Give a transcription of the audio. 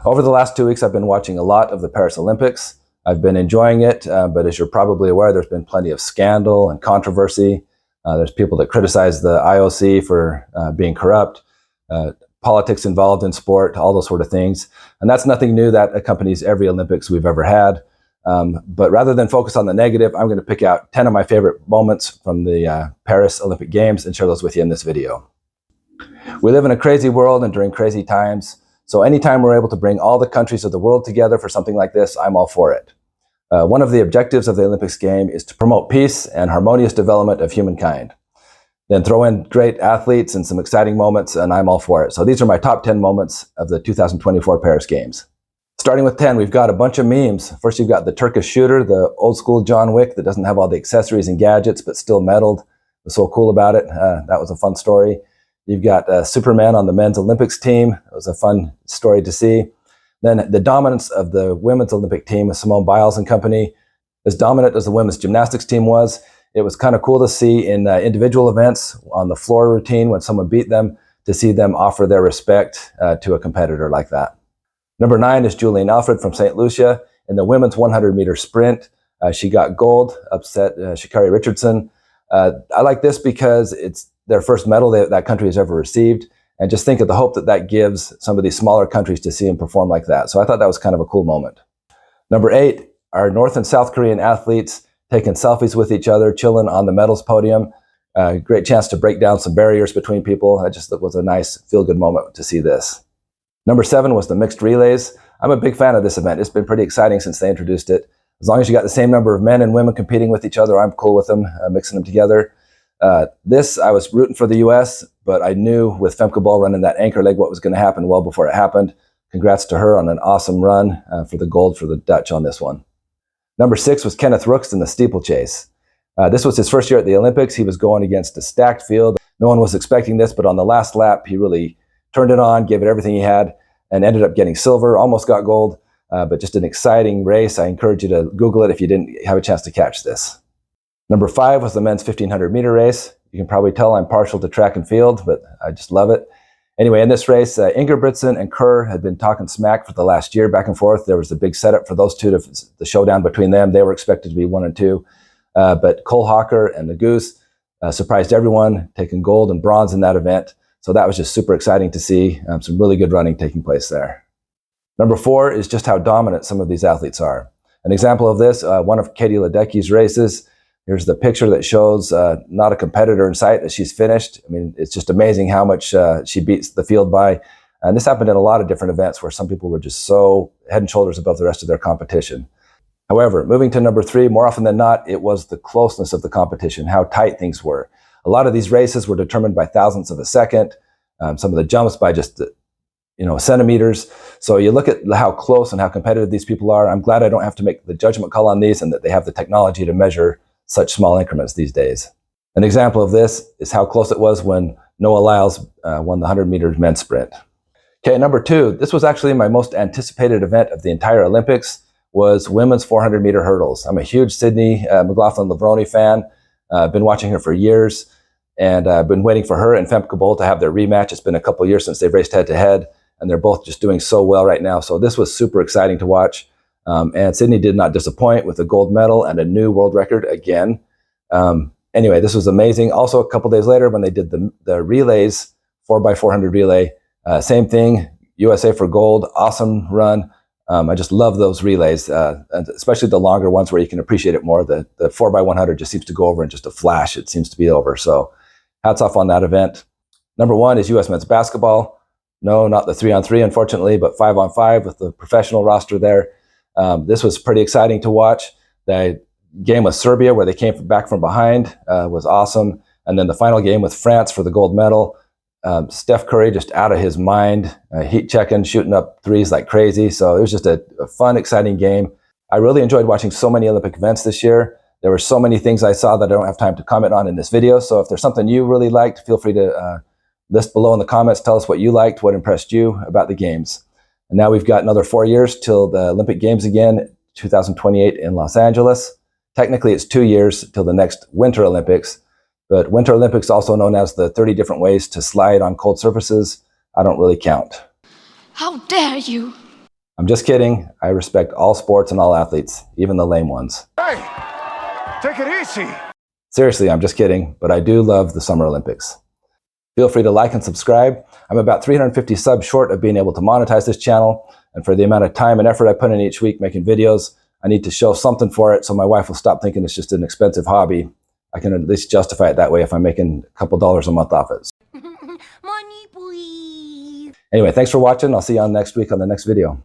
Over the last 2 weeks, I've been watching a lot of the Paris Olympics. I've been enjoying it, but as you're probably aware, there's been plenty of scandal and controversy. There's people that criticize the IOC for being corrupt, politics involved in sport, all those sort of things. And that's nothing new. That accompanies every Olympics we've ever had. But rather than focus on the negative, I'm going to pick out 10 of my favorite moments from the Paris Olympic Games and share those with you in this video. We live in a crazy world and during crazy times. So anytime we're able to bring all the countries of the world together for something like this, I'm all for it. One of the objectives of the Olympics game is to promote peace and harmonious development of humankind. Then throw in great athletes and some exciting moments, and I'm all for it. So these are my top 10 moments of the 2024 Paris Games. Starting with 10, we've got a bunch of memes. First, you've got the Turkish shooter, the old school John Wick that doesn't have all the accessories and gadgets, but still medaled. Was so cool about it. That was a fun story. You've got Superman on the men's Olympics team. It was a fun story to see. Then the dominance of the women's Olympic team with Simone Biles and company. As dominant as the women's gymnastics team was, it was kind of cool to see in individual events on the floor routine when someone beat them, to see them offer their respect to a competitor like that. Number 9 is Julian Alfred from St. Lucia in the women's 100-meter sprint. She got gold, upset Sha'Carri Richardson. I like this because it's their first medal that country has ever received. And just think of the hope that that gives some of these smaller countries to see him perform like that. So I thought that was kind of a cool moment. Number 8, our North and South Korean athletes taking selfies with each other, chilling on the medals podium. Great chance to break down some barriers between people. It just was a nice feel-good moment to see this. Number 7 was the mixed relays. I'm a big fan of this event. It's been pretty exciting since they introduced it. As long as you got the same number of men and women competing with each other, I'm cool with them, mixing them together. I was rooting for the U.S., but I knew with Femke Bol running that anchor leg what was going to happen well before it happened. Congrats to her on an awesome run for the gold for the Dutch on this one. Number 6 was Kenneth Rooks in the steeplechase. This was his first year at the Olympics. He was going against a stacked field. No one was expecting this, but on the last lap, he really turned it on, gave it everything he had, and ended up getting silver, almost got gold, but just an exciting race. I encourage you to Google it if you didn't have a chance to catch this. Number 5 was the men's 1500-meter race. You can probably tell I'm partial to track and field, but I just love it. Anyway, in this race, Ingebrigtsen and Kerr had been talking smack for the last year, back and forth. There was the big setup for those two, the showdown between them. They were expected to be 1 and 2. But Cole Hawker and the Goose surprised everyone, taking gold and bronze in that event. So that was just super exciting to see. Some really good running taking place there. Number 4 is just how dominant some of these athletes are. An example of this, one of Katie Ledecky's races. Here's the picture that shows not a competitor in sight as she's finished. I mean, it's just amazing how much she beats the field by. And this happened in a lot of different events where some people were just so head and shoulders above the rest of their competition. However, moving to number 3, more often than not, it was the closeness of the competition, how tight things were. A lot of these races were determined by thousandths of a second. Some of the jumps by just centimeters. So you look at how close and how competitive these people are. I'm glad I don't have to make the judgment call on these and that they have the technology to measure such small increments these days. An example of this is how close it was when Noah Lyles won the 100-meter men's sprint. Okay, number 2, this was actually my most anticipated event of the entire Olympics, was women's 400-meter hurdles. I'm a huge Sydney McLaughlin-Levrone fan. I've been watching her for years, and I've been waiting for her and Femke Bol to have their rematch. It's been a couple years since they've raced head-to-head, and they're both just doing so well right now. So this was super exciting to watch. And Sydney did not disappoint with a gold medal and a new world record again. Anyway, this was amazing. Also, a couple days later, when they did the relays, 4x400 relay, same thing, USA for gold, awesome run. I just love those relays, and especially the longer ones where you can appreciate it more. The 4x100 just seems to go over in just a flash. It seems to be over. So hats off on that event. Number 1 is U.S. men's basketball. No, not the 3-on-3, unfortunately, but 5-on-5 with the professional roster there. This was pretty exciting to watch. The game with Serbia, where they came back from behind, was awesome. And then the final game with France for the gold medal. Steph Curry just out of his mind, heat checking, shooting up threes like crazy. So it was just a fun, exciting game. I really enjoyed watching so many Olympic events this year. There were so many things I saw that I don't have time to comment on in this video. So if there's something you really liked, feel free to list below in the comments. Tell us what you liked, what impressed you about the games. And now we've got another 4 years till the Olympic Games again, 2028 in Los Angeles. Technically, it's 2 years till the next Winter Olympics. But Winter Olympics, also known as the 30 different ways to slide on cold surfaces, I don't really count. How dare you! I'm just kidding. I respect all sports and all athletes, even the lame ones. Hey, take it easy. Seriously, I'm just kidding, but I do love the Summer Olympics. Feel free to like and subscribe. I'm about 350 subs short of being able to monetize this channel, and for the amount of time and effort I put in each week making videos, I need to show something for it so my wife will stop thinking it's just an expensive hobby. I can at least justify it that way if I'm making a couple dollars a month off it. Money, please. Anyway, thanks for watching. I'll see you on next week on the next video.